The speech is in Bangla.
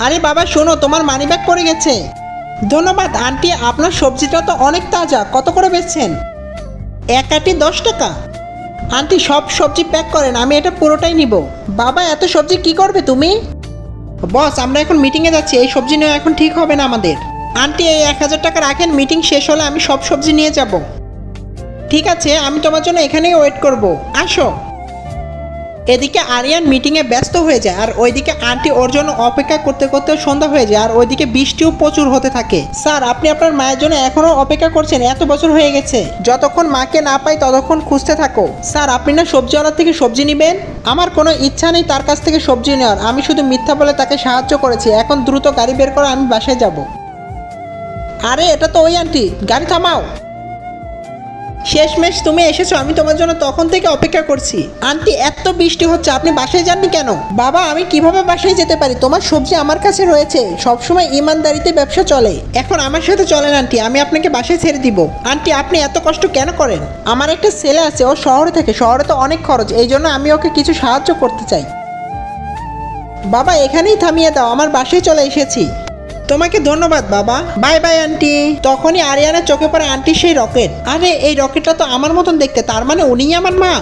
আরে বাবা শোনো, তোমার মানিব্যাগ পড়ে গেছে। ধন্যবাদ আন্টি, আপনার সবজিটা তো অনেক তাজা। কত করে বেচছেন? এক আটি 10 টাকা। আন্টি সব সবজি প্যাক করেন, আমি এটা পুরোটাই নিব। বাবা এত সবজি কি করবে তুমি? বস আমরা এখন মিটিংয়ে যাচ্ছি, এই সবজি নেওয়া এখন ঠিক হবে না আমাদের। আন্টি এই 1000 টাকা রাখেন, মিটিং শেষ হলে আমি সব সবজি নিয়ে যাব। ঠিক আছে, আমি তোমার জন্য এখানেই ওয়েট করব, আসো। এদিকে আরিয়ান মিটিংয়ে ব্যস্ত হয়ে যায়, আর ওইদিকে আন্টি ওর জন্য অপেক্ষা করতে করতে সন্ধ্যা হয়ে যায়, আর ওইদিকে বৃষ্টিও প্রচুর হতে থাকে। স্যার আপনি আপনার মায়ের জন্য এখনো অপেক্ষা করছেন? এত বছর হয়ে গেছে, যতক্ষণ মাকে না পাই ততক্ষণ খুঁজতে থাকো। স্যার আপনি না সবজিওয়ালার থেকে সবজি নেবেন? আমার কোনো ইচ্ছা নেই তার কাছ থেকে সবজি নেওয়ার, আমি শুধু মিথ্যা বলে তাকে সাহায্য করেছি। এখন দ্রুত গাড়ি বের করো, আমি বাসায় যাব। আরে এটা তো ওই আন্টি, গাড়ি থামাও। শেষমেশ তুমি এসেছো, আমি তোমার জন্য তখন থেকে অপেক্ষা করছি। আন্টি এত বৃষ্টি হচ্ছে, আপনি বাসায় যাননি কেন? বাবা আমি কিভাবে বাসায় যেতে পারি? তোমার সবজি আমার কাছে রয়েছে, সবসময় ইমানদারিতে ব্যবসা চলে। এখন আমার সাথে চলেন আন্টি, আমি আপনাকে বাসায় ছেড়ে দিব। আন্টি আপনি এত কষ্ট কেন করেন? আমার একটা ছেলে আছে, ও শহরে থাকে, শহরে তো অনেক খরচ, এই জন্য আমি ওকে কিছু সাহায্য করতে চাই। বাবা এখানেই থামিয়ে দাও, আমার বাসায় চলে এসেছি। তোমাকে ধন্যবাদ বাবা, বাই বাই আন্টি। তখনই আরিয়ানের চোখে পড়ে আন্টির সেই রকেট। আরে এই রকেটটা তো আমার মতন দেখতে, তার মানে উনিই আমার মা।